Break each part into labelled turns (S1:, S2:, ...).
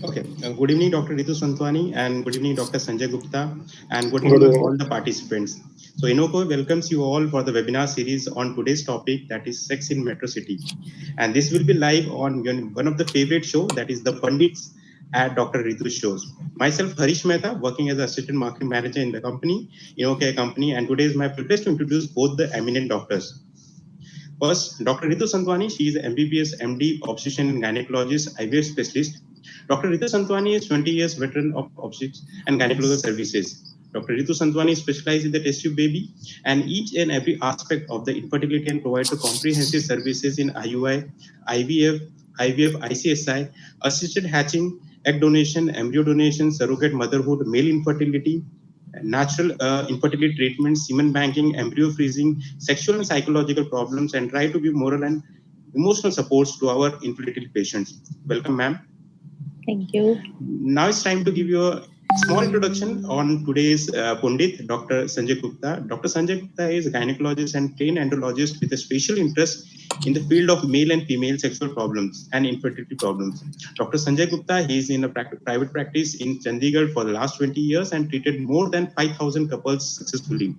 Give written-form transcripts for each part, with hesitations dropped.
S1: Okay. Good evening, Dr. Ritu and good evening, Dr. Sanjay Gupta, and good
S2: Good
S1: evening
S2: evening.
S1: all the participants. So Inoko welcomes you all for the webinar series on today's topic, that is sex in Metro City. And this will be live on one of the favorite show, that is the Pundits at Dr. Ritu's shows. Myself, Harish Mehta, working as Assistant Marketing Manager in the company, Inoko company, and today is my privilege to introduce both the eminent doctors. First, Dr. Ritu Santwani, she is MBBS MD, obstetrician and gynecologist, IVF specialist. Dr. Ritu Santwani is 20 years veteran of obstetrics and gynecological services. Dr. Ritu Santwani specializes in the test tube baby and each and every aspect of the infertility and provides a comprehensive services in IUI, IVF, ICSI, assisted hatching, egg donation, embryo donation, surrogate motherhood, male infertility, natural infertility treatment, semen banking, embryo freezing, sexual and psychological problems, and try to give moral and emotional supports to our infertility patients. Welcome, ma'am.
S3: Thank you.
S1: Now it's time to give you a small introduction on today's Pundit, Dr. Sanjay Gupta. Dr. Sanjay Gupta is a gynecologist and trained andrologist with a special interest in the field of male and female sexual problems and infertility problems. Dr. Sanjay Gupta, he is in a private practice in Chandigarh for the last 20 years and treated more than 5,000 couples successfully.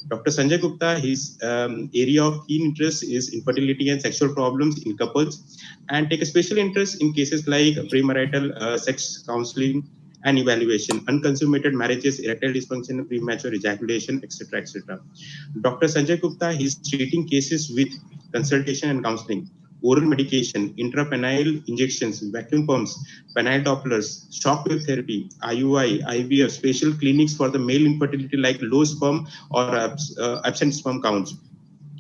S1: Dr. Sanjay Gupta, his area of keen interest is infertility and sexual problems in couples, and take a special interest in cases like premarital sex counseling and evaluation, unconsummated marriages, erectile dysfunction, premature ejaculation, etc., etc. Dr. Sanjay Gupta, he's treating cases with consultation and counseling, oral medication, intrapenile injections, vacuum pumps, penile Dopplers, shockwave therapy, IUI, IVF, special clinics for the male infertility like low sperm or absent sperm counts,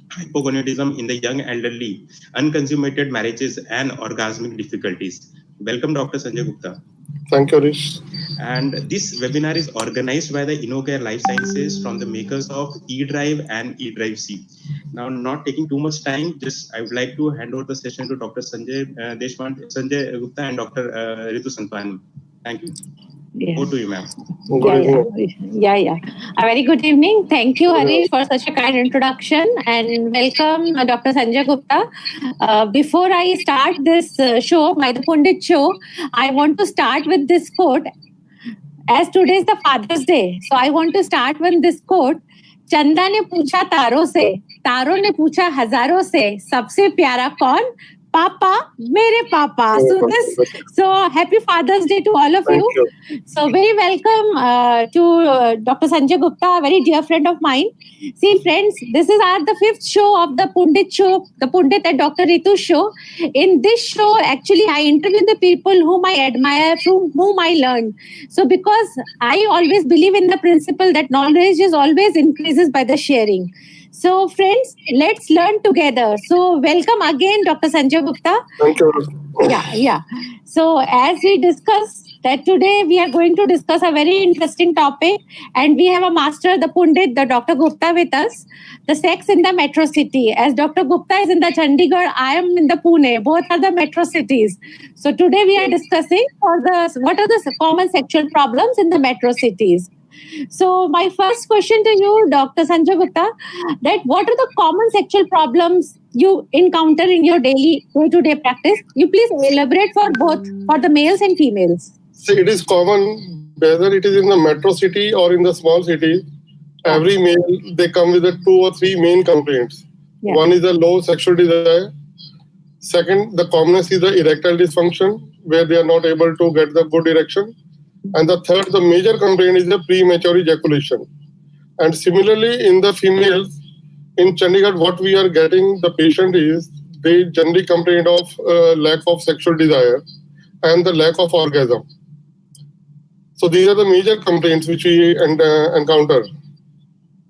S1: hypogonadism in the young elderly, unconsummated marriages, and orgasmic difficulties. Welcome, Dr. Sanjay Gupta.
S2: Thank you, Harish.
S1: And this webinar is organized by the InnoCare Life Sciences from the makers of eDrive and eDrive C. Now, not taking too much time, just I would like to hand over the session to Dr. Sanjay Sanjay Gupta and Dr. Ritu Santwani. Thank you.
S3: Yeah.
S1: Over to you, ma'am.
S3: Yeah. A very good evening. Thank you, Harish, for such a kind introduction, and welcome, Dr. Sanjay Gupta. Before I start this show, the Pundit show, I want to start with this quote. As today is the Father's Day, so I want to start with this quote. चंदा ने पूछा तारों से, तारों ने पूछा हजारों से, सबसे प्यारा कौन? Papa, mere Papa. So happy Father's Day to all of you. So very welcome to Dr. Sanjay Gupta, a very dear friend of mine. See, friends, this is the fifth show of the Pundit show, the Pundit and Dr. Ritu show. In this show, actually, I interview the people whom I admire, from whom I learn. So because I always believe in the principle that knowledge is always increases by the sharing. So, friends, let's learn together. So, welcome again, Dr. Sanjay Gupta.
S2: Thank you.
S3: Yeah. So, as we discussed that today we are going to discuss a very interesting topic, and we have a master, the Pundit, the Dr. Gupta with us, the sex in the metro city. As Dr. Gupta is in the Chandigarh, I am in the Pune. Both are the metro cities. So, today we are discussing what are the common sexual problems in the metro cities. So my first question to you, Dr. Sanjay Gupta, that what are the common sexual problems you encounter in your day-to-day practice? You please elaborate for both, for the males and females.
S2: See, it is common, whether it is in the metro city or in the small city, every male, they come with 2 or 3 main complaints. Yeah. One is the low sexual desire. Second, the commonest is the erectile dysfunction, where they are not able to get the good erection. And the third, the major complaint is the premature ejaculation. And similarly, in the females, in Chandigarh, what we are getting, the patient is, they generally complain of lack of sexual desire and the lack of orgasm. So these are the major complaints which we encounter.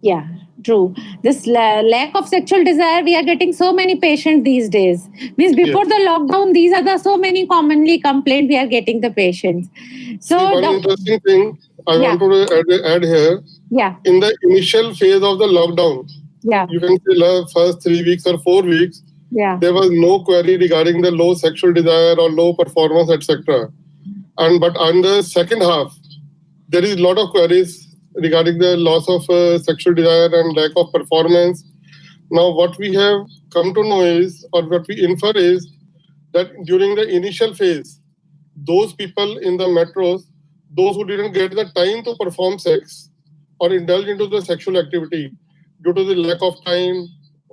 S3: Yeah, true. This lack of sexual desire, we are getting so many patients these days. Means before the lockdown, these are the so many commonly complaints we are getting the patients. So
S2: one interesting thing I want to add here.
S3: Yeah.
S2: In the initial phase of the lockdown, you can say the first 3 weeks or 4 weeks, there was no query regarding the low sexual desire or low performance, etc. But on the second half, there is a lot of queries regarding the loss of sexual desire and lack of performance. Now, what we have come to know is, or what we infer is, that during the initial phase, those people in the metros, those who didn't get the time to perform sex or indulge into the sexual activity due to the lack of time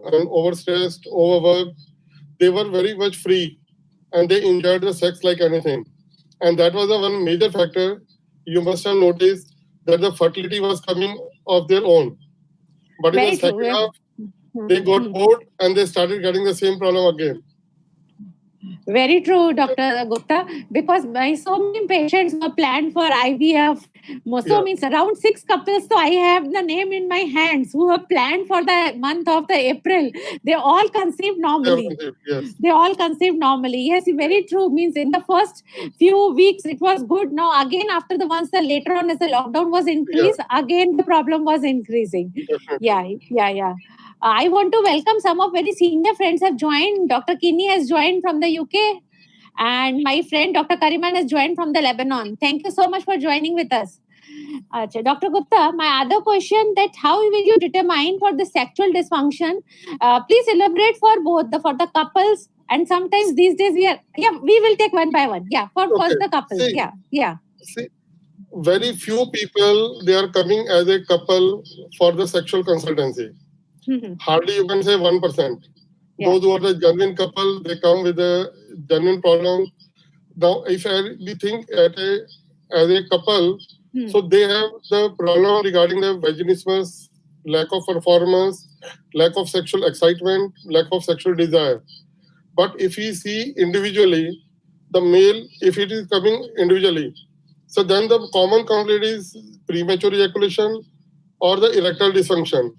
S2: and overstressed, overworked, they were very much free and they enjoyed the sex like anything. And that was the one major factor you must have noticed that the fertility was coming of their own. But in
S3: Very
S2: the second
S3: true.
S2: half, they got bored and they started getting the same problem again.
S3: Very true, Dr. Gupta, because my so many patients were planned for IVF. So means around 6 couples. So I have the name in my hands who have planned for the month of the April. They all conceived normally.
S2: Yes.
S3: They all conceived normally. Yes, very true. Means in the first few weeks it was good. Now again after the once the later on as the lockdown was increased, again the problem was increasing.
S2: Definitely.
S3: Yeah. I want to welcome some of very senior friends have joined. Dr. Kini has joined from the UK, and my friend Dr. Kariman has joined from the Lebanon. Thank you so much for joining with us. Dr. Gupta, my other question that how will you determine for the sexual dysfunction? Please elaborate for both for the couples and sometimes these days we will take one by one. First the couples.
S2: See, very few people they are coming as a couple for the sexual consultancy. Hardly you can say 1%. Those who are the genuine couple, they come with a genuine problem. Now, if we think as a couple, so they have the problem regarding the vaginismus, lack of performance, lack of sexual excitement, lack of sexual desire. But if we see individually, the male, if it is coming individually, so then the common complaint is premature ejaculation or the erectile dysfunction.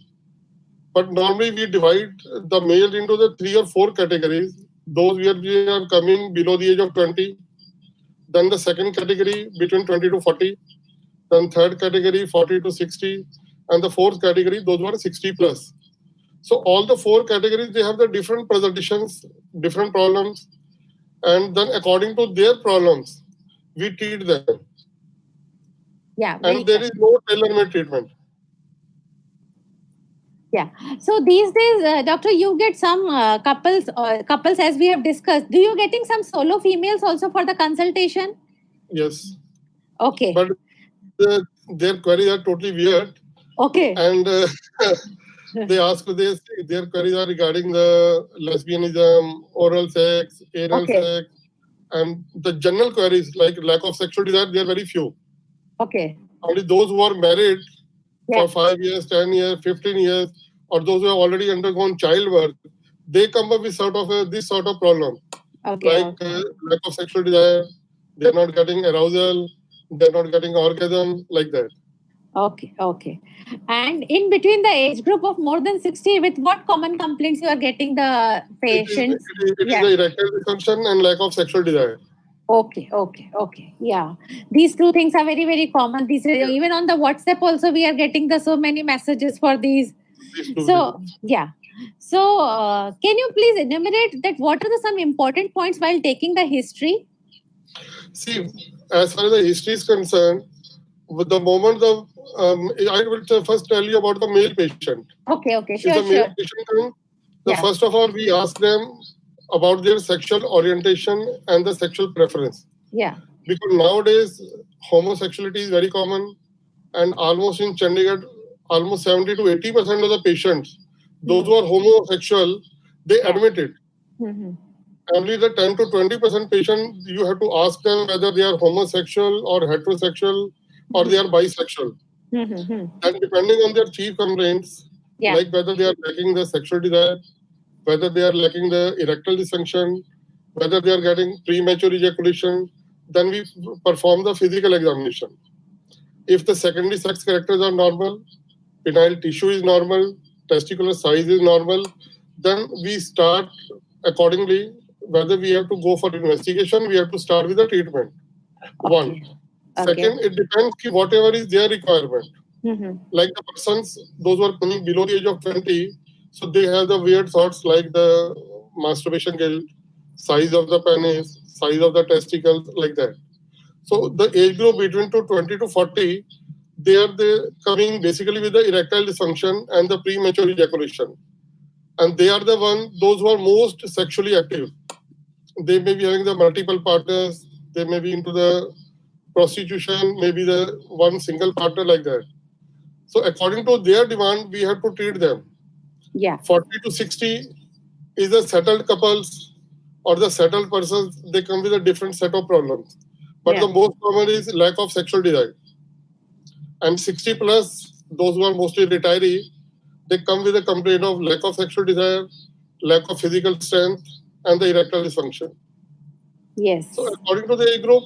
S2: But normally we divide the male into the 3 or 4 categories. Those where we are coming below the age of 20. Then the second category between 20 to 40. Then third category 40 to 60. And the fourth category, those who are 60 plus. So all the 4 categories, they have the different presentations, different problems. And then according to their problems, we treat them. And there is no tailor-made treatment.
S3: Yeah. So these days, doctor, you get some couples as we have discussed. Do you getting some solo females also for the consultation?
S2: Yes.
S3: Okay.
S2: But their queries are totally weird.
S3: Okay.
S2: And they ask their queries are regarding the lesbianism, oral sex, anal sex, and the general queries like lack of sexual desire. They are very few.
S3: Okay.
S2: Only those who are married for 5 years, 10 years, 15 years, or those who have already undergone childbirth, they come up with this sort of problem. Lack of sexual desire, they're not getting arousal, they're not getting orgasm, like that.
S3: Okay. And in between the age group of more than 60, with what common complaints you are getting the patients?
S2: It is the erectile dysfunction and lack of sexual desire.
S3: Okay. Yeah. These 2 things are very, very common. Even on the WhatsApp also, we are getting so many messages for these. So, So, can you please enumerate that what are some important points while taking the history?
S2: See, as far as the history is concerned, with the moment I will first tell you about the male patient.
S3: Okay,
S2: If the male patient comes, first of all, we ask them about their sexual orientation and the sexual preference.
S3: Yeah.
S2: Because nowadays, homosexuality is very common, and almost in Chandigarh, almost 70 to 80% of the patients, those who are homosexual, they admit it. Only the 10 to 20% patients, you have to ask them whether they are homosexual or heterosexual or they are bisexual. And depending on their chief complaints, like whether they are lacking the sexual desire, whether they are lacking the erectile dysfunction, whether they are getting premature ejaculation, then we perform the physical examination. If the secondary sex characters are normal, penile tissue is normal, testicular size is normal, then we start accordingly. Whether we have to go for investigation, we have to start with the treatment. One. Second, it depends whatever is their requirement. Like the persons, those who are coming below the age of 20, so they have the weird thoughts like the masturbation guilt, size of the penis, size of the testicles, like that. So the age group between 20 to 40, they are coming basically with the erectile dysfunction and the premature ejaculation. And they are those who are most sexually active. They may be having the multiple partners, They may be into the prostitution, maybe the one single partner like that. So according to their demand, we have to treat them.
S3: Yeah.
S2: 40 to 60 is the settled couples or the settled persons. They come with a different set of problems. But the most common is lack of sexual desire. And 60 plus, those who are mostly retiree, they come with a complaint of lack of sexual desire, lack of physical strength, and the erectile dysfunction.
S3: Yes.
S2: So according to the age group,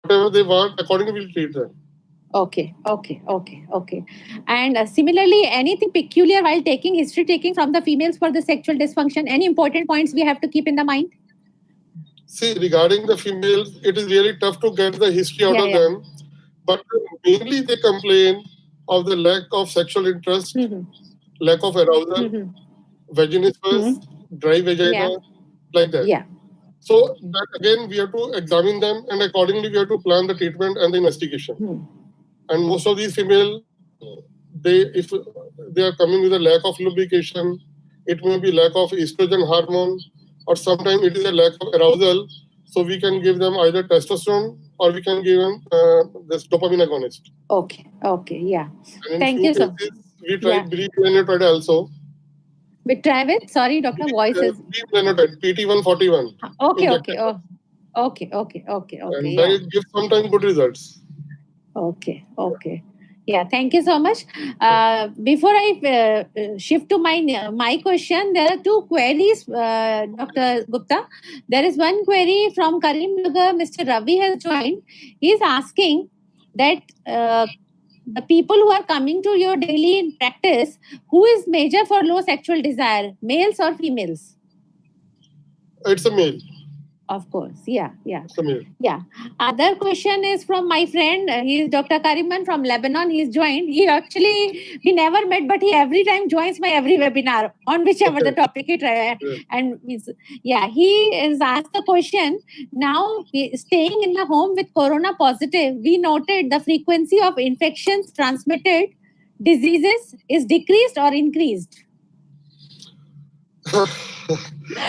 S2: whatever they want, accordingly we'll treat them.
S3: Okay. And similarly, anything peculiar while taking from the females for the sexual dysfunction? Any important points we have to keep in the mind?
S2: See, regarding the females, it is really tough to get the history out of them. But mainly they complain of the lack of sexual interest, lack of arousal, vaginismus, dry vagina, like that.
S3: Yeah.
S2: So that again, we have to examine them, and accordingly we have to plan the treatment and the investigation. And most of these female, if they are coming with a lack of lubrication, it may be lack of estrogen hormone, or sometimes it is a lack of arousal. So we can give them either testosterone or we can give them this dopamine agonist.
S3: Okay, yeah.
S2: And in
S3: Thank you so much.
S2: We tried breathe also.
S3: We try with, sorry, doctor, voices.
S2: PT141.
S3: Okay.
S2: And that gives sometimes good results.
S3: Okay. Yeah, thank you so much. Before I shift to my question, there are two queries, Dr. Gupta. There is one query from Karimnagar. Mr. Ravi has joined. He is asking that the people who are coming to your daily practice, who is major for low sexual desire, males or females?
S2: It's a male.
S3: Of course, yeah.
S2: It's a male.
S3: Yeah. Other question is from my friend. He is Dr. Kariman from Lebanon. He's joined. We never met, but he every time joins my every webinar on whichever the topic he tries. And he is asked the question. Now, staying in the home with corona positive, we noted the frequency of infections transmitted diseases is decreased or increased.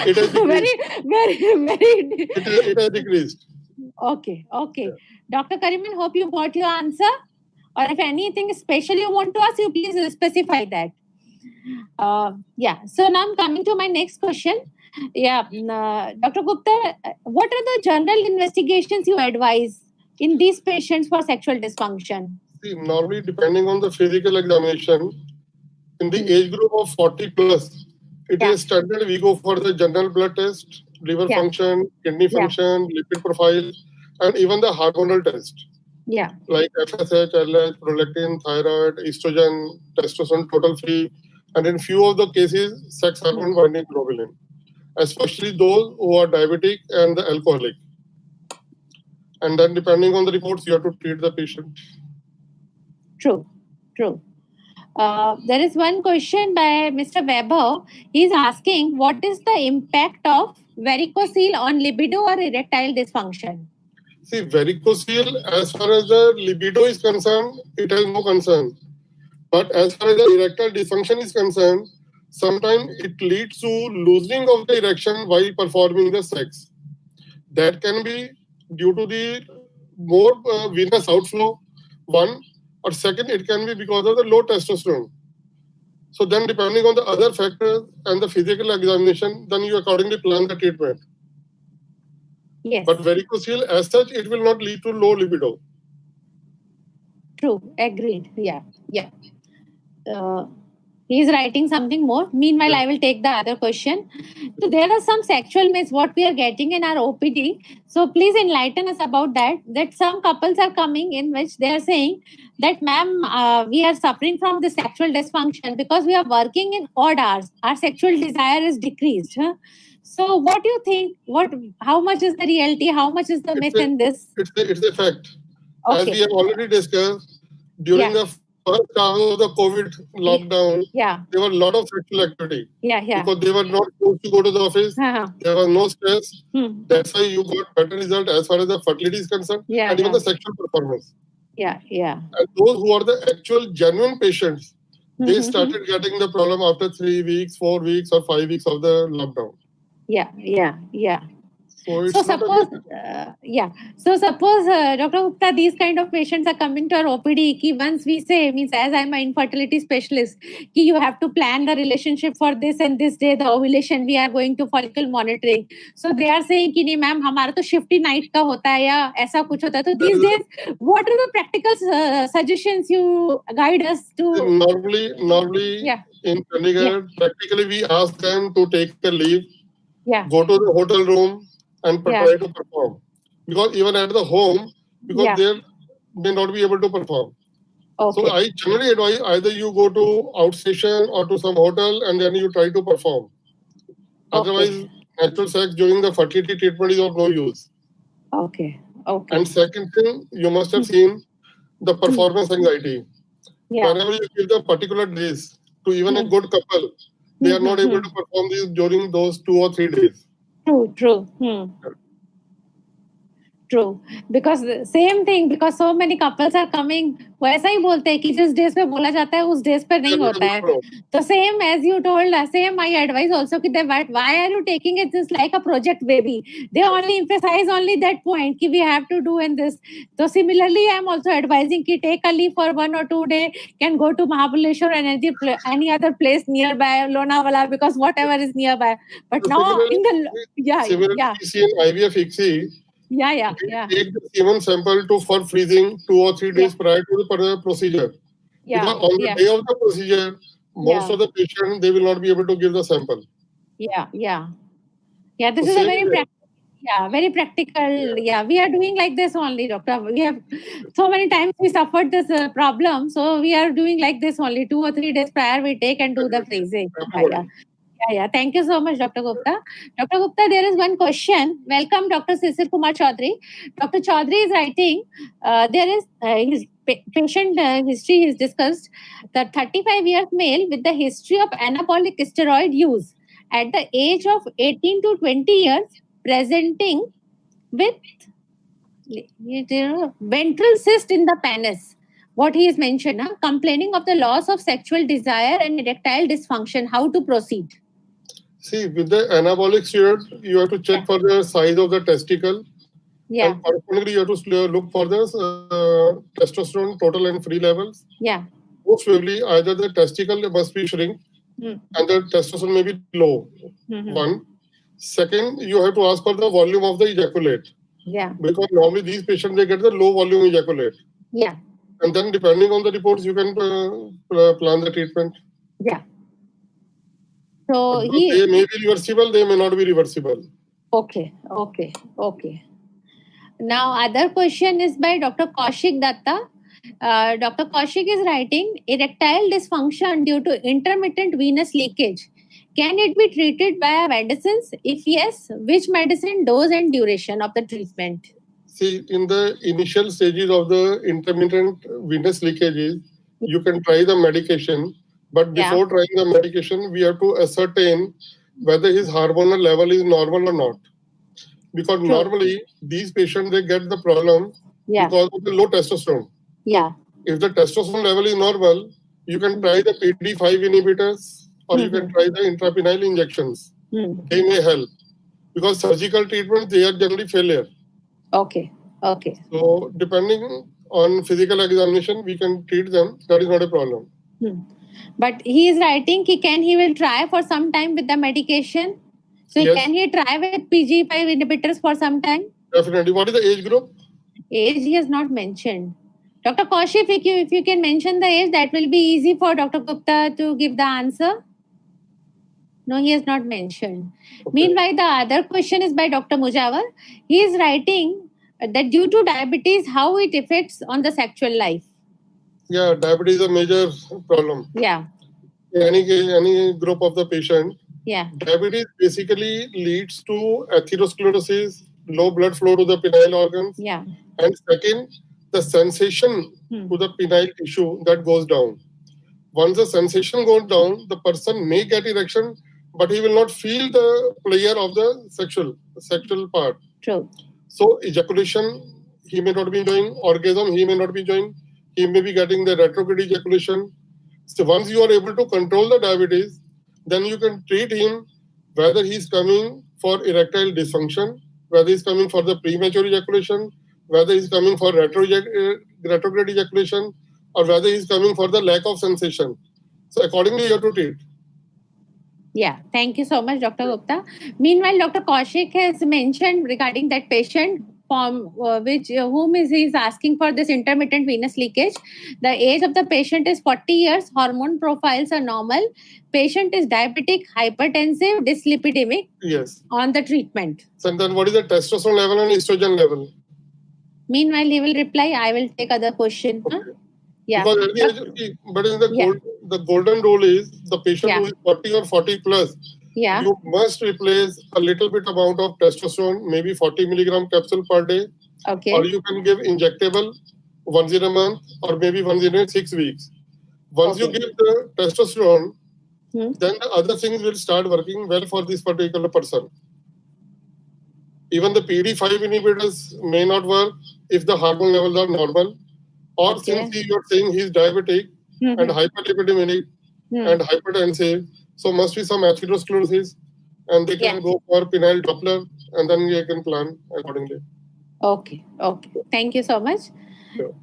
S2: It has decreased.
S3: It
S2: has decreased.
S3: Okay. Yeah. Dr. Kariman, hope you got your answer. Or if anything special you want to ask, you please specify that. So now I'm coming to my next question. Dr. Gupta, what are the general investigations you advise in these patients for sexual dysfunction?
S2: See, normally depending on the physical examination, in the age group of 40 plus, it is standard. We go for the general blood test, liver function, kidney function, lipid profile, and even the hormonal test.
S3: Yeah.
S2: Like FSH, LH, prolactin, thyroid, estrogen, testosterone, total free, and in few of the cases, sex hormone binding globulin, especially those who are diabetic and the alcoholic. And then depending on the reports, you have to treat the patient.
S3: True. There is one question by Mr. Weber. He is asking, what is the impact of varicocele on libido or erectile dysfunction?
S2: See, varicocele, as far as the libido is concerned, it has no concern. But as far as the erectile dysfunction is concerned, sometimes it leads to loosening of the erection while performing the sex. That can be due to the more venous outflow, one, or second, it can be because of the low testosterone. So then depending on the other factors and the physical examination, then you accordingly plan the treatment.
S3: Yes.
S2: But varicocele, as such, it will not lead to low libido.
S3: True. Agreed. Yeah. He's writing something more. Meanwhile, I will take the other question. So there are some sexual myths what we are getting in our OPD. So please enlighten us about that. That some couples are coming in which they are saying that, ma'am, we are suffering from the sexual dysfunction because we are working in odd hours. Our sexual desire is decreased. Huh? So what do you think? How much is the reality? How much is the myth in this?
S2: It's a fact.
S3: Okay.
S2: As we have already discussed, during the first half of the COVID lockdown, there were a lot of sexual activity. Because they were not supposed to go to the office. There was no stress. That's why you got better result as far as the fertility is concerned and even the sexual performance.
S3: And
S2: those who are the actual genuine patients, they started getting the problem after 3 weeks, 4 weeks, or 5 weeks of the lockdown. So it's
S3: So
S2: not
S3: suppose, Dr. Gupta, these kind of patients are coming to our OPD. Ki once we say, means as I'm an infertility specialist, ki you have to plan the relationship for this and this day, the ovulation, we are going to follicle monitoring. So they are saying कि नहीं ma'am हमारा तो shifty night का होता है या ऐसा कुछ होता है. So these days, what are the practical suggestions you guide us to?
S2: Normally
S3: Yeah.
S2: in Chandigarh, practically we ask them to take a leave,
S3: Yeah.
S2: go to the hotel room and
S3: Yeah.
S2: try to perform. Because even at the home, because
S3: Yeah.
S2: they may not be able to perform.
S3: Okay.
S2: So I generally advise either you go to outstation or to some hotel and then you try to perform. Otherwise, natural sex during the fertility treatment is of no use.
S3: Okay.
S2: And second thing, you must have seen the performance anxiety.
S3: Yeah.
S2: Whenever you give the particular days to even a good couple, they are not able to perform these during those 2 or 3 days.
S3: True. True. Because the same thing, because so many couples are coming, वो ऐसा ही बोलते हैं कि जिस days पे बोला जाता है उस डेज पे नहीं होता है. तो same as you told, same I advise also कि why are you taking it just like a project baby? They only emphasize only that point कि we have to do in this. So similarly, I am also advising कि take a leave for 1 or 2 days, can go to Mahabaleshwar and any other place nearby, Lonavala, because whatever is nearby. But now in the
S2: Similarly, we see in IVF ICSI,
S3: Yeah.
S2: take the semen sample for freezing 2 or 3 days prior to the procedure. Because on the day of the procedure, most of the patients, they will not be able to give the sample.
S3: Yeah. This is a very practical. Yeah, we are doing like this only, doctor. We have so many times we suffered this problem, so we are doing like this only. 2 or 3 days prior, we take and do the freezing. Yeah. Thank you so much, Dr. Gupta. Dr. Gupta, there is one question. Welcome, Dr. Sisir Kumar Chaudhary. Dr. Chaudhary is writing, there is his patient history is discussed. The 35-year male with the history of anabolic steroid use at the age of 18 to 20 years, presenting with ventral cyst in the penis. What he has mentioned, complaining of the loss of sexual desire and erectile dysfunction. How to proceed?
S2: See, with the anabolic steroid, you have to check for the size of the testicle. And correspondingly, you have to look for the testosterone total and free levels. Most probably, either the testicle must be shrink and the testosterone may be low. One. Second, you have to ask for the volume of the ejaculate. Because normally these patients, they get the low volume ejaculate. And then depending on the reports, you can plan the treatment.
S3: So
S2: they may be reversible, they may not be reversible.
S3: Okay. Now, other question is by Dr. Kaushik Datta. Dr. Kaushik is writing, erectile dysfunction due to intermittent venous leakage. Can it be treated by medicines? If yes, which medicine, dose and duration of the treatment?
S2: See, in the initial stages of the intermittent venous leakages, you can try the medication. But before trying the medication, we have to ascertain whether his hormonal level is normal or not. Because normally, these patients, they get the problem because of the low testosterone. If the testosterone level is normal, you can try the PD5 inhibitors or you can try the intrapenile injections. They may help. Because surgical treatment, they are generally failure.
S3: Okay.
S2: So, depending on physical examination, we can treat them. That is not a problem.
S3: But he is writing, he will try for some time with the medication. So can he try with PG5 inhibitors for some time?
S2: Definitely. What is the age group?
S3: Age he has not mentioned. Dr. Kaushik, if you can mention the age, that will be easy for Dr. Gupta to give the answer. No, he has not mentioned. Meanwhile, the other question is by Dr. Mujawar. He is writing that due to diabetes, how it affects on the sexual life.
S2: Yeah, diabetes is a major problem. Any group of the patient. Diabetes basically leads to atherosclerosis, low blood flow to the penile organs. And second, the sensation to the penile tissue that goes down. Once the sensation goes down, the person may get erection, but he will not feel the pleasure of the sexual part. So ejaculation, he may not be enjoying. Orgasm, he may not be enjoying. He may be getting the retrograde ejaculation. So once you are able to control the diabetes, then you can treat him whether he's coming for erectile dysfunction, whether he's coming for the premature ejaculation, whether he's coming for retrograde ejaculation, or whether he's coming for the lack of sensation. So accordingly, you have to treat.
S3: Yeah, thank you so much, Dr. Gupta. Meanwhile, Dr. Kaushik has mentioned regarding that patient from whom is asking for this intermittent venous leakage. The age of the patient is 40 years. Hormone profiles are normal. Patient is diabetic, hypertensive, dyslipidemic.
S2: Yes.
S3: On the treatment.
S2: So then, what is the testosterone level and estrogen level?
S3: Meanwhile, he will reply. I will take other question.
S2: Okay.
S3: Huh? Yeah.
S2: Because but in the golden rule is the patient who is 40 or 40 plus, you must replace a little bit amount of testosterone, maybe 40 milligram capsule per day.
S3: Okay.
S2: Or you can give injectable once in a month or maybe once in 6 weeks. Once you give the testosterone, then the other things will start working well for this particular person. Even the PD5 inhibitors may not work if the hormone levels are normal. Or since you are saying he's diabetic and hyperlipidemic and hypertensive, so must be some atherosclerosis, and they can go for penile Doppler, and then you can plan accordingly.
S3: Okay. Thank you so much. Sure.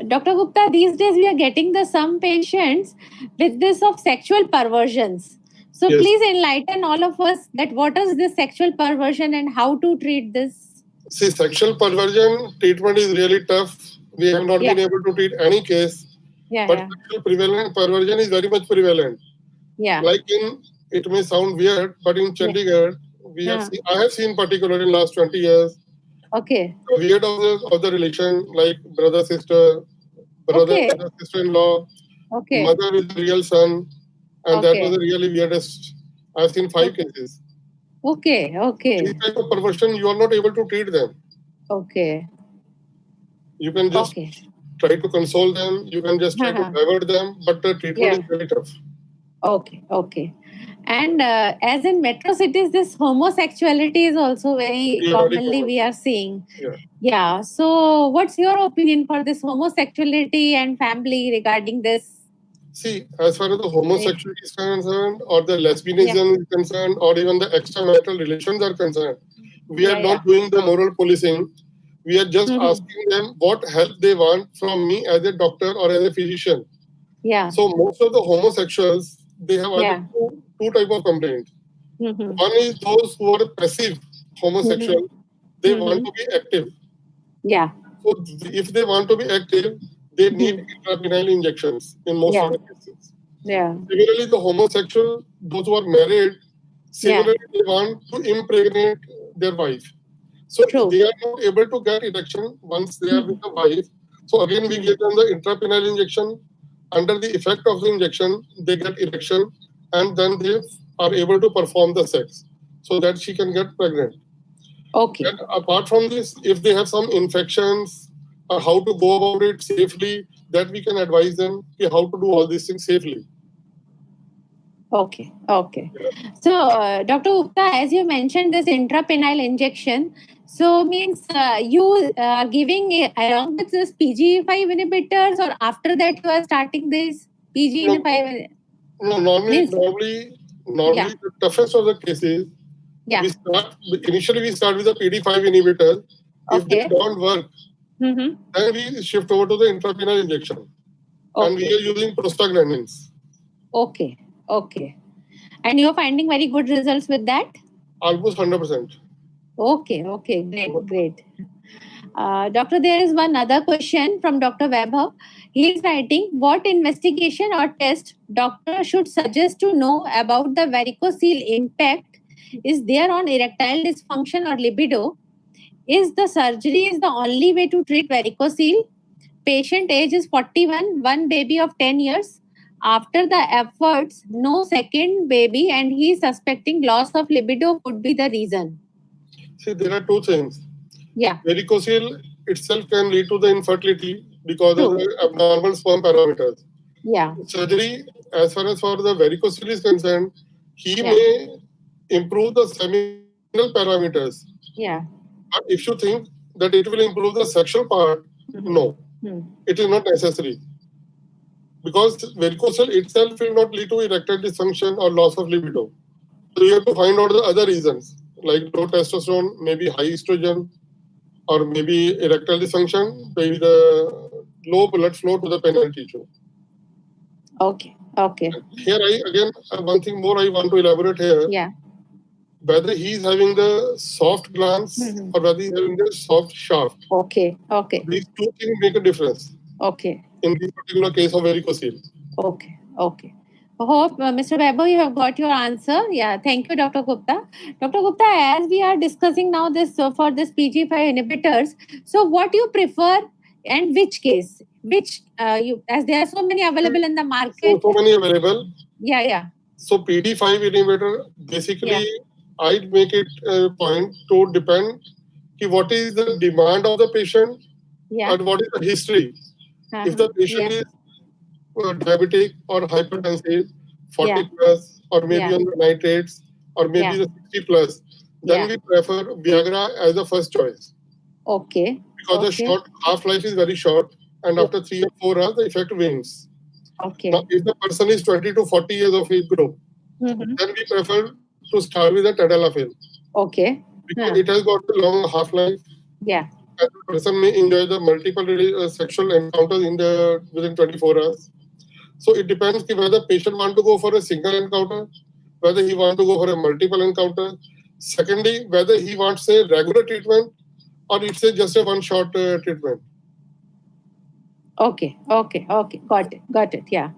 S3: Dr. Gupta, these days we are getting some patients with this of sexual perversions. So please enlighten all of us that what is this sexual perversion and how to treat this?
S2: See, sexual perversion treatment is really tough. We have not been able to treat any case, but sexual perversion is very much prevalent.
S3: Yeah.
S2: Like it may sound weird, but in Chandigarh, I have seen particularly in last 20 years.
S3: Okay.
S2: Weird of the relation, like brother, sister, sister-in-law, mother is the real son, and that was the really weirdest. I've seen 5 cases.
S3: Okay.
S2: These type of perversion, you are not able to treat them.
S3: Okay.
S2: You can just try to console them. You can just try to divert them, but the treatment is very tough.
S3: Okay. And as in metro cities, this homosexuality is also very commonly we are seeing. Yeah. So what's your opinion for this homosexuality and family regarding this?
S2: See, as far as the homosexuality is concerned, or the lesbianism is concerned, or even the extramarital relations are concerned, we are not doing the moral policing. We are just asking them what help they want from me as a doctor or as a physician.
S3: Yeah.
S2: So most of the homosexuals, they have two type of complaints. One is those who are passive homosexual. They want to be active.
S3: Yeah.
S2: So if they want to be active, they need intrapenile injections in most of the cases.
S3: Yeah.
S2: Similarly, the homosexual, those who are married, similarly they want to impregnate their wife. So they are not able to get erection once they are with the wife. So again, we give them the intrapenile injection. Under the effect of the injection, they get erection, and then they are able to perform the sex so that she can get pregnant.
S3: Okay.
S2: And apart from this, if they have some infections, how to go about it safely, that we can advise them how to do all these things safely.
S3: Okay. So, Dr. Gupta, as you mentioned this intrapenile injection, so means you are giving along with this PGE5 inhibitors, or after that you are starting this PGE5?
S2: No, normally the toughest of the cases, initially we start with the PD5 inhibitor. If they don't work, then we shift over to the intrapenile injection. And we are using prostaglandins.
S3: Okay. And you're finding very good results with that?
S2: Almost 100%.
S3: Okay. Great. Doctor, there is one other question from Dr. Vaibhav. He is writing, what investigation or test doctor should suggest to know about the varicocele impact is there on erectile dysfunction or libido? Is the surgery the only way to treat varicocele? Patient age is 41, one baby of 10 years. After the efforts, no second baby, and he is suspecting loss of libido could be the reason.
S2: See, there are 2 things.
S3: Yeah.
S2: Varicocele itself can lead to the infertility because of the abnormal sperm parameters.
S3: Yeah.
S2: Surgery, as far as for the varicocele is concerned, he may improve the seminal parameters.
S3: Yeah.
S2: But if you think that it will improve the sexual part, no, it is not necessary. Because varicocele itself will not lead to erectile dysfunction or loss of libido. So you have to find out the other reasons, like low testosterone, maybe high estrogen, or maybe erectile dysfunction, maybe the low blood flow to the penile tissue.
S3: Okay.
S2: Here, one thing more I want to elaborate here.
S3: Yeah.
S2: Whether he is having the soft glans or whether he is having the soft shaft.
S3: Okay.
S2: These two things make a difference.
S3: Okay.
S2: In this particular case of varicocele.
S3: Okay. Hope, Mr. Weber, you have got your answer. Yeah, thank you, Dr. Gupta. Dr. Gupta, as we are discussing now this for this PG5 inhibitors, so what do you prefer and which case? Which as there are so many available in the market.
S2: So many available.
S3: Yeah.
S2: So PD5 inhibitor, basically, I'd make it a point to depend what is the demand of the patient and what is the history. If the patient is diabetic or hypertensive, 40 plus, or maybe on the nitrates, or maybe the 60 plus, then we prefer Viagra as the first choice.
S3: Okay.
S2: Because the short half-life is very short, and after 3 or 4 hours, the effect wanes.
S3: Okay.
S2: Now, if the person is 20 to 40 years of age group, then we prefer to start with the tadalafil.
S3: Okay.
S2: Because it has got a long half-life.
S3: Yeah.
S2: And the person may enjoy the multiple sexual encounters within 24 hours. So it depends whether the patient want to go for a single encounter, whether he want to go for a multiple encounter. Secondly, whether he wants a regular treatment or it's just a one-shot treatment.
S3: Okay. Got it. Yeah.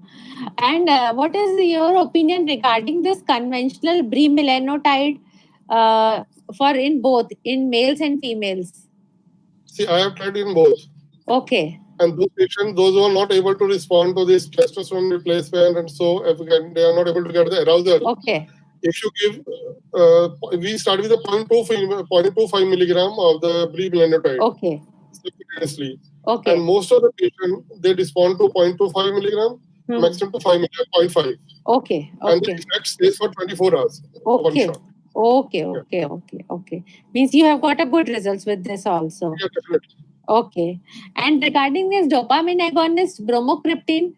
S3: And what is your opinion regarding this conventional bremelanotide for in males and females?
S2: See, I have tried in both.
S3: Okay.
S2: And those patients, those who are not able to respond to this testosterone replacement, and so they are not able to get the arousal.
S3: Okay.
S2: If you give, we start with a 0.25 milligram of the bremelanotide.
S3: Okay.
S2: Simultaneously.
S3: Okay.
S2: And most of the patients, they respond to 0.25 milligram, maximum to 5 milligram, 0.5.
S3: Okay.
S2: And the effect stays for 24 hours. One shot.
S3: Okay. Means you have got a good results with this also.
S2: Yeah, definitely.
S3: Okay. And regarding this dopamine agonist, bromocriptine?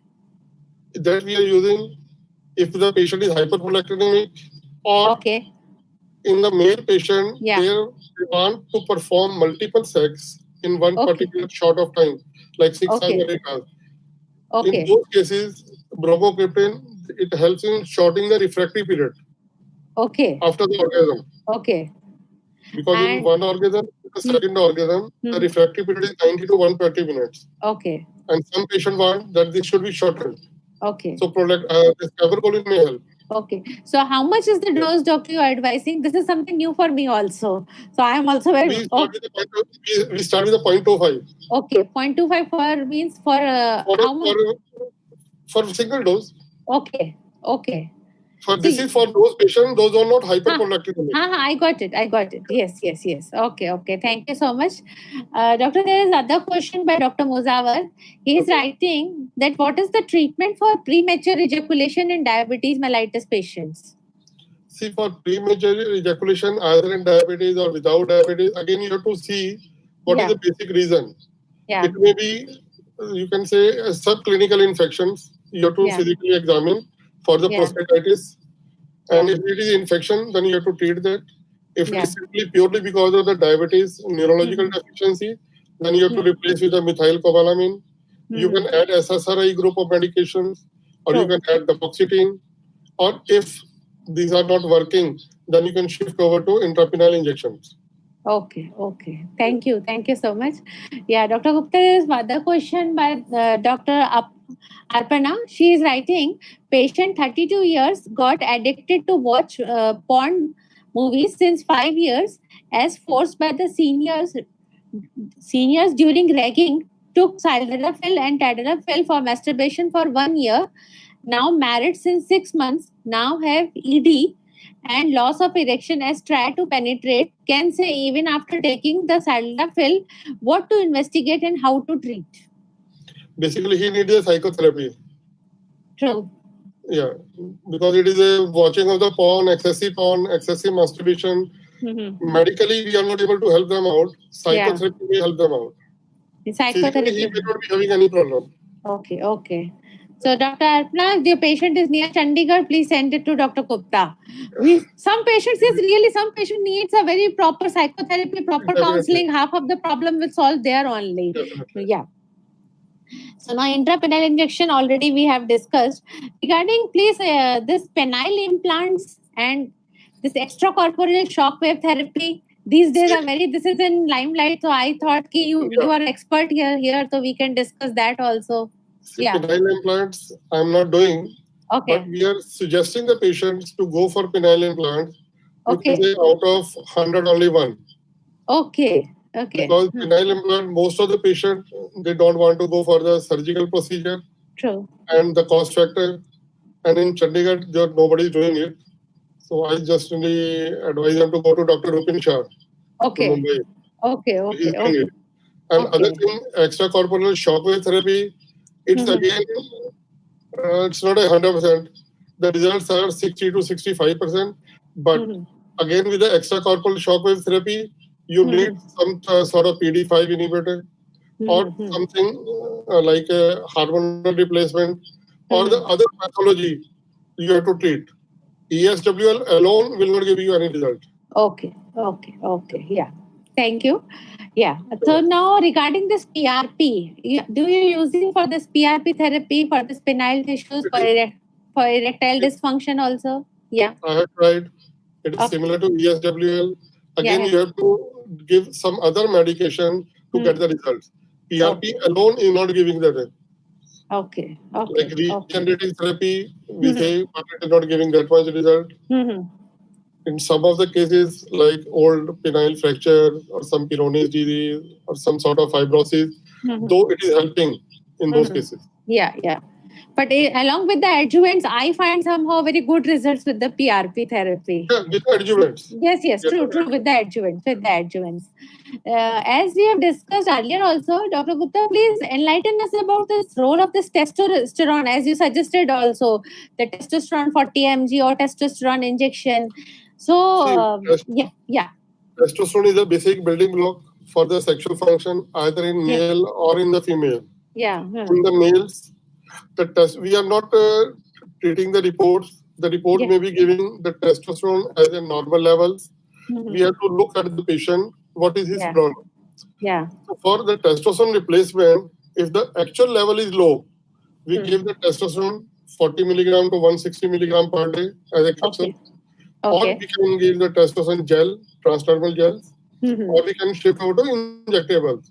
S2: That we are using if the patient is hyperprolactinemic or in the male patient, they want to perform multiple sex in one particular short of time, like 6 hours or 8 hours. In those cases, bromocriptine, it helps in shortening the refractory period. After the orgasm. Because in one orgasm, the second orgasm, the refractory period is 90 to 120 minutes. And some patients want that this should be shortened. So this cabergoline may help.
S3: Okay. So how much is the dose, doctor, you are advising? This is something new for me also. So I am also very...
S2: We start with a 0.25.
S3: Okay. 0.25 for means for how much?
S2: For single dose.
S3: Okay.
S2: This is for those patients, those are not hyperprolactinemic.
S3: I got it. Yes. Okay. Thank you so much. Doctor, there is another question by Dr. Muzawar. He is writing that what is the treatment for premature ejaculation in diabetes mellitus patients?
S2: See, for premature ejaculation, either in diabetes or without diabetes, again, you have to see what is the basic reason. It may be, you can say, subclinical infections. You have to physically examine for the prostatitis. And if it is infection, then you have to treat that. If it is simply purely because of the diabetes, neurological deficiency, then you have to replace with the methylcobalamin. You can add SSRI group of medications, or you can add duloxetine. Or if these are not working, then you can shift over to intrapenile injections.
S3: Okay. Thank you so much. Yeah, Dr. Gupta, there is another question by Dr. Arpana. She is writing, patient 32 years got addicted to watch porn movies since 5 years as forced by the seniors during ragging, took sildenafil and tadalafil for masturbation for 1 year, now married since 6 months, now have ED and loss of erection as try to penetrate, can say even after taking the sildenafil what to investigate and how to treat.
S2: Basically, he needs a psychotherapy.
S3: True.
S2: Yeah, because it is a watching of the porn, excessive masturbation. Medically, we are not able to help them out. Psychotherapy will help them out. Physically, he may not be having any problem.
S3: Okay. So, Dr. Arpana, if your patient is near Chandigarh, please send it to Dr. Gupta. Some patients, yes, really, some patient needs a very proper psychotherapy, proper
S2: Definitely.
S3: counseling. Half of the problem will solve there only.
S2: Definitely.
S3: Yeah. So now intrapenile injection already we have discussed. Regarding please this penile implants and this extracorporeal shockwave therapy. These days are this is in limelight. So I thought you are expert here, so we can discuss that also.
S2: See, penile implants I'm not doing.
S3: Okay.
S2: But we are suggesting the patients to go for penile implants.
S3: Okay.
S2: Say out of 100 only one.
S3: Okay. Okay.
S2: Because penile implant, most of the patients, they don't want to go for the surgical procedure.
S3: True.
S2: And the cost factor. And in Chandigarh, nobody is doing it. So I just really advise them to go to Dr. Rupin Shah.
S3: Okay.
S2: To Mumbai.
S3: Okay.
S2: He's doing it. And other thing, extracorporeal shockwave therapy, it's again, it's not 100%. The results are 60 to 65%. But again, with the extracorporeal shockwave therapy, you need some sort of PD5 inhibitor or something like a hormonal replacement or the other pathology you have to treat. ESWL alone will not give you any result.
S3: Okay. Yeah. Thank you. Yeah. So now regarding this PRP, do you using for this PRP therapy for the penile tissues for erectile dysfunction also? Yeah.
S2: I have tried. It is similar to ESWL. Again, you have to give some other medication to get the results. PRP alone is not giving the result.
S3: Okay.
S2: Like regenerative therapy, we say, but it is not giving that much result. In some of the cases, like old penile fracture or some Peyronie's disease or some sort of fibrosis, though it is helping in those cases.
S3: Yeah. But along with the adjuvants, I find somehow very good results with the PRP therapy.
S2: Yeah, with the adjuvants.
S3: Yes, true, with the adjuvants. As we have discussed earlier also, Dr. Gupta, please enlighten us about this role of this testosterone, as you suggested also, the testosterone 40 mg or testosterone injection. So,
S2: testosterone is a basic building block for the sexual function, either in male or in the female.
S3: Yeah.
S2: In the males, we are not treating the reports. The report may be giving the testosterone as a normal levels. We have to look at the patient, what is his problem.
S3: Yeah.
S2: So for the testosterone replacement, if the actual level is low, we give the testosterone 40 milligram to 160 milligram per day as a capsule. Or we can give the testosterone gel, transdermal gels, or we can shift over to injectables.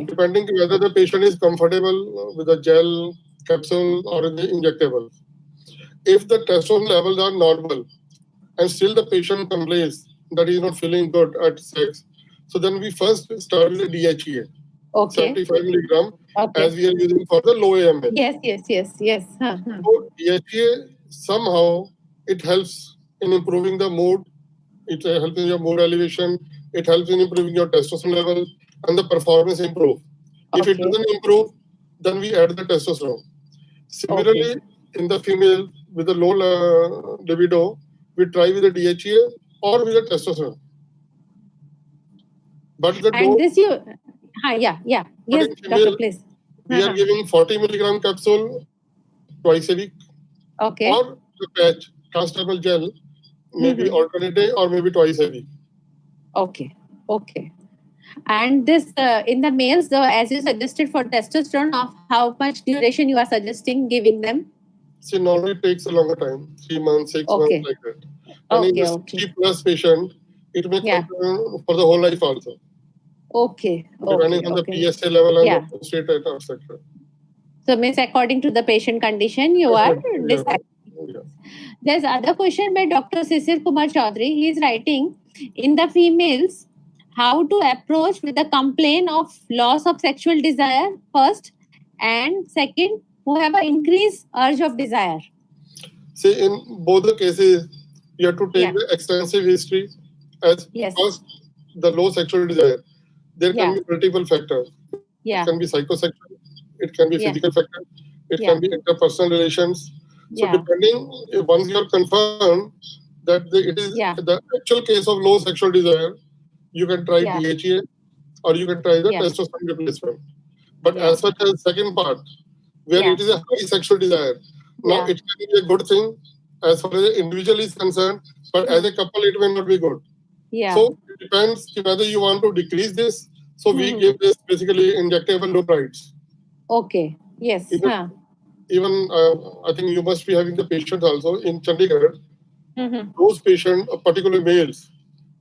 S2: Depending whether the patient is comfortable with the gel, capsule, or the injectables. If the testosterone levels are normal and still the patient complains that he is not feeling good at sex, so then we first start with the DHEA. 75 milligram as we are using for the low AMH.
S3: Yes.
S2: So DHEA somehow it helps in improving the mood. It helps in your mood elevation. It helps in improving your testosterone level and the performance improve. If it doesn't improve, then we add the testosterone. Similarly, in the female with the low libido, we try with the DHEA or with the testosterone. But the
S3: yes, doctor, please.
S2: We are giving 40 milligram capsule twice a week. Or the patch, transdermal gel, maybe alternate day or maybe twice a week.
S3: Okay. And this in the males, as you suggested for testosterone, of how much duration you are suggesting giving them?
S2: See, normally it takes a longer time, 3 months, 6 months, like that. And in the 60 plus patient, it may come for the whole life also. Depending on the PSA level and the prostate, etc.
S3: So, means according to the patient condition, you are deciding. There's other question by Dr. Sisir Kumar Chaudhary. He is writing, in the females, how to approach with a complaint of loss of sexual desire first, and second, who have an increased urge of desire.
S2: See, in both the cases, you have to take the extensive history as first the low sexual desire. There can be multiple factors. It can be psychosexual, it can be physical factor, it can be interpersonal relations. So depending, once you are confirmed that it is the actual case of low sexual desire, you can try DHEA or you can try the testosterone replacement. But as such as second part, where it is a high sexual desire. Now, it can be a good thing as far as the individual is concerned, but as a couple, it may not be good. So it depends whether you want to decrease this. So we give this basically injectable leucides.
S3: Okay. Yes.
S2: Even I think you must be having the patients also in Chandigarh. Those patients, particularly males,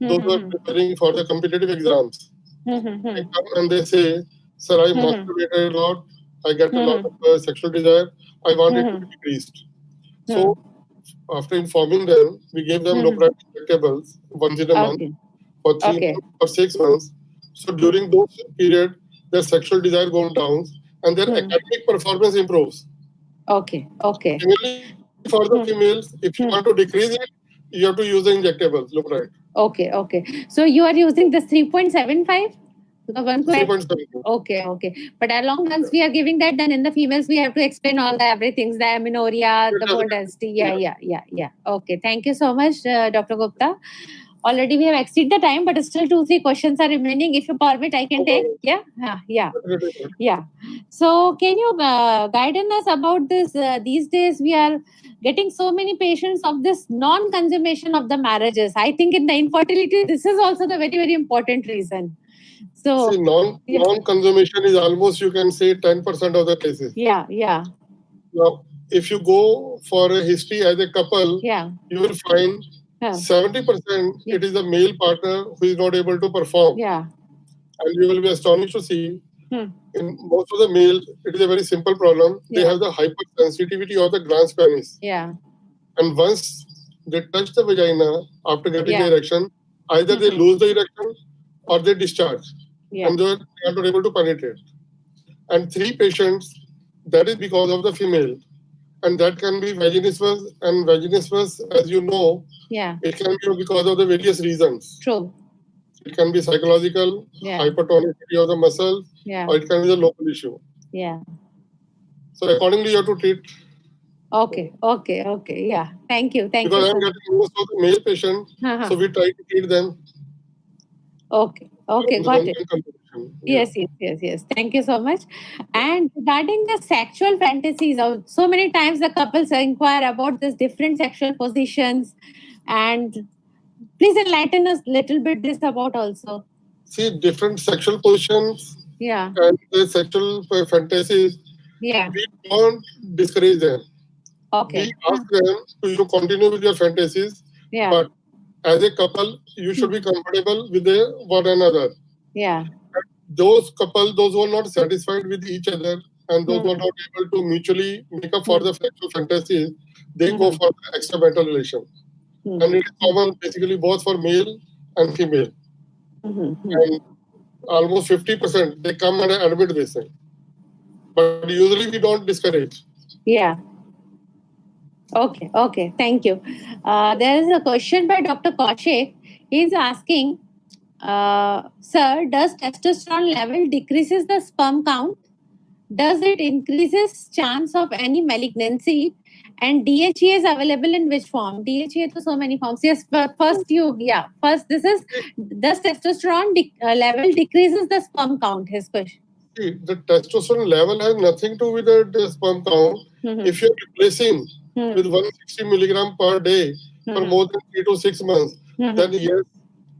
S2: those who are preparing for the competitive exams, they come and they say, "Sir, I masturbated a lot. I get a lot of sexual desire. I want it to be decreased." So after informing them, we gave them leupride injectables once in a month for 3 months or 6 months. So during those period, their sexual desire goes down and their academic performance improves.
S3: Okay.
S2: Similarly, for the females, if you want to decrease it, you have to use the injectables, leupride.
S3: Okay. So you are using this 3.75? The one
S2: 3.75.
S3: Okay. But along once we are giving that, then in the females we have to explain all the everything, the amenorrhea, the bone density. Yeah. Okay. Thank you so much, Dr. Gupta. Already we have exceeded the time, but still 2-3 questions are remaining. If you permit, I can take. Yeah. So can you guide us about this? These days we are getting so many patients of this non-consummation of the marriages. I think in the infertility, this is also the very, very important reason. So
S2: see, non-consummation is almost, you can say, 10% of the cases.
S3: Yeah.
S2: Now, if you go for a history as a couple, you will find 70% it is the male partner who is not able to perform. And you will be astonished to see in most of the males, it is a very simple problem. They have the hypersensitivity of the glans penis. And once they touch the vagina after getting the erection, either they lose the erection or they discharge. And they are not able to penetrate. And 3 patients, that is because of the female. And that can be vaginismus. And vaginismus, as you know, it can be because of the various reasons.
S3: True.
S2: It can be psychological, hypertonicity of the muscles, or it can be the local issue. So accordingly, you have to treat.
S3: Okay. Yeah. Thank you.
S2: Because I'm getting most of the male patients, so we try to treat them.
S3: Okay, got it. Yes. Thank you so much. And regarding the sexual fantasies, so many times the couples inquire about this different sexual positions, and please enlighten us a little bit this about also.
S2: See, different sexual positions and the sexual fantasies, we don't discourage them.
S3: Okay.
S2: We ask them to continue with your fantasies, but as a couple, you should be comfortable with one another. Those couples, those who are not satisfied with each other and those who are not able to mutually make up for the sexual fantasies, they go for the extramarital relation. And it is common basically both for male and female. And almost 50%, they come and admit this thing. But usually we don't discourage.
S3: Okay. Thank you. There is a question by Dr. Kaushik. He is asking, sir, does testosterone level decreases the sperm count? Does it increases chance of any malignancy? And DHEA is available in which form? DHEA to so many forms. Yes, first this is, does testosterone level decreases the sperm count? His question.
S2: See, the testosterone level has nothing to do with the sperm count. If you're replacing with 160 milligram per day for more than 3 to 6 months, then yes,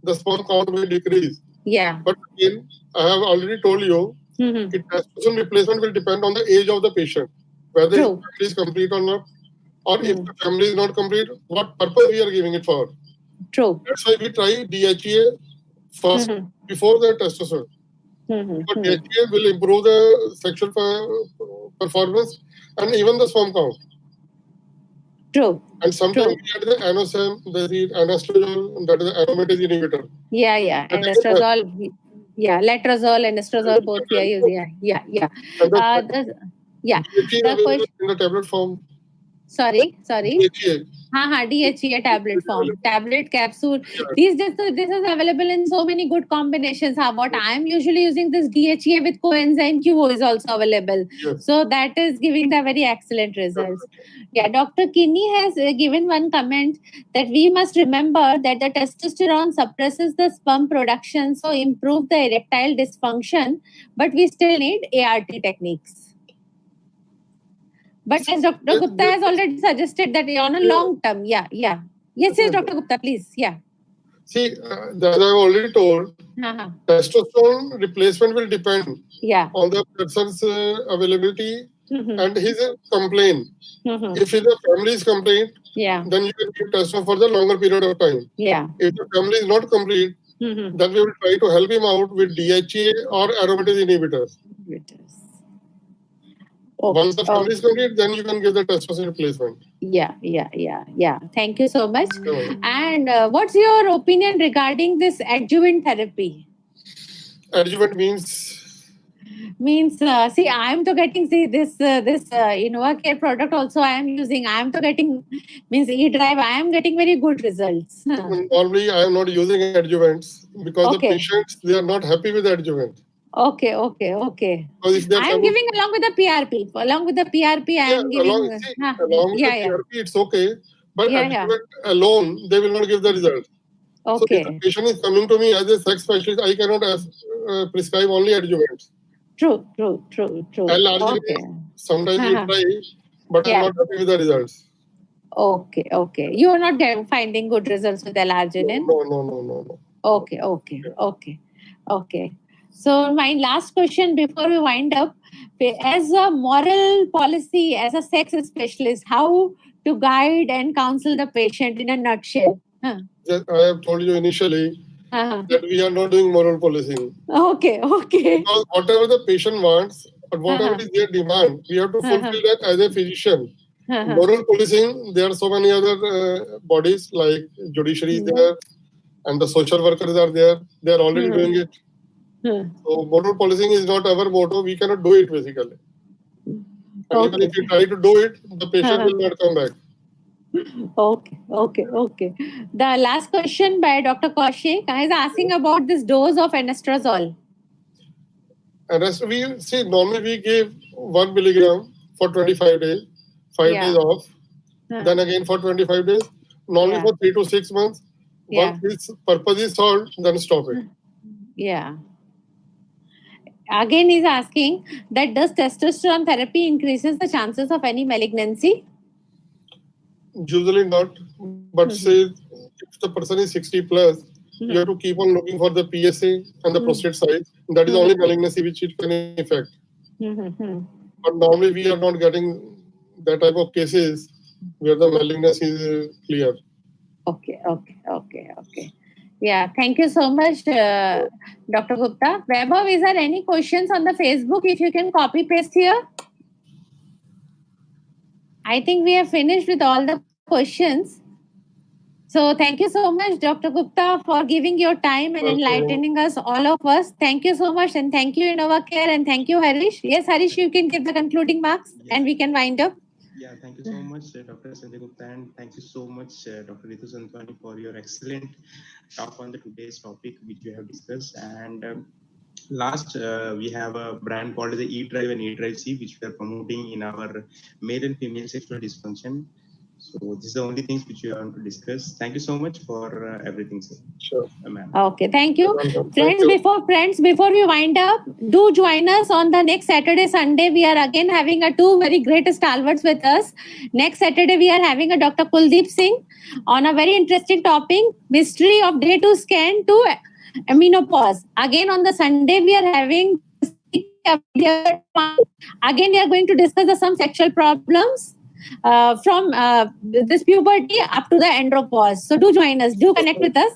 S2: the sperm count will decrease. But again, I have already told you, testosterone replacement will depend on the age of the patient, whether his family is complete or not, or if the family is not complete, what purpose we are giving it for. That's why we try DHEA first before the testosterone. But DHEA will improve the sexual performance and even the sperm count. And sometimes we add the anosem, the anastrozole, that is the aromatase inhibitor.
S3: Anastrozole. Letrozole and estrozole both we are using.
S2: DHEA in the tablet form.
S3: Sorry.
S2: DHEA.
S3: DHEA tablet form, tablet capsule. This is available in so many good combinations. What I am usually using this DHEA with coenzyme Q is also available. So that is giving the very excellent results. Dr. Kinney has given one comment that we must remember that the testosterone suppresses the sperm production, so improve the erectile dysfunction, but we still need ART techniques. But as Dr. Gupta has already suggested that on a long term, yes, Dr. Gupta, please,
S2: See, as I've already told, testosterone replacement will depend on the person's availability and his complaint. If his family is complete, then you can give testosterone for the longer period of time. If the family is not complete, then we will try to help him out with DHA or aromatase inhibitors. Once the family is complete, then you can give the testosterone replacement.
S3: Yeah. Thank you so much. And what's your opinion regarding this adjuvant therapy?
S2: Adjuvant means
S3: see, I am to getting this InnovaCare product also I am using. I am to getting E-Drive. I am getting very good results.
S2: Normally, I am not using adjuvants because the patients, they are not happy with adjuvant.
S3: Okay. I am giving along with the PRP. Along with the PRP, I am giving.
S2: Along with the PRP, it's okay. But adjuvant alone, they will not give the result. So if the patient is coming to me as a sex specialist, I cannot prescribe only adjuvants.
S3: True.
S2: Sometimes we try, but I'm not happy with the results.
S3: Okay. You are not finding good results with L-arginine?
S2: No.
S3: Okay. So my last question before we wind up, as a moral policy, as a sex specialist, how to guide and counsel the patient in a nutshell?
S2: I have told you initially that we are not doing moral policing.
S3: Okay.
S2: Because whatever the patient wants, or whatever is their demand, we have to fulfill that as a physician. Moral policing, there are so many other bodies like judiciary is there, and the social workers are there. They are already doing it. So moral policing is not our motto. We cannot do it basically. And even if you try to do it, the patient will not come back.
S3: Okay. The last question by Dr. Kaushik is asking about this dose of anastrozole.
S2: Normally we give 1 milligram for 25 days, 5 days off, then again for 25 days, normally for 3 to 6 months. Once its purpose is solved, then stop it.
S3: Yeah. Again, he's asking that does testosterone therapy increases the chances of any malignancy?
S2: Usually not, but say if the person is 60 plus, you have to keep on looking for the PSA and the prostate size. That is only malignancy which it can affect. But normally we are not getting that type of cases where the malignancy is clear.
S3: Okay. Yeah, thank you so much, Dr. Gupta. Vaibhav, is there any questions on the Facebook? If you can copy paste here. I think we have finished with all the questions. So thank you so much, Dr. Gupta, for giving your time and enlightening us, all of us. Thank you so much, and thank you, InnovaCare, and thank you, Harish. Yes, Harish, you can give the concluding marks, and we can wind up.
S1: Yeah, thank you so much, Dr. Sanjay Gupta, and thank you so much, Dr. Ritu Santwani, for your excellent talk on the today's topic which we have discussed. And last, we have a brand called the E-Drive and E-Drive C, which we are promoting in our male and female sexual dysfunction. So this is the only things which we want to discuss. Thank you so much for everything, sir.
S2: Sure.
S3: Okay, thank you. Friends, before we wind up, do join us on the next Saturday, Sunday. We are again having two very great stalwarts with us. Next Saturday, we are having a Dr. Kuldeep Singh on a very interesting topic, mystery of day 2 scan to menopause. Again, on the Sunday, we are having again, we are going to discuss some sexual problems from this puberty up to the andropause. So do join us. Do connect with us.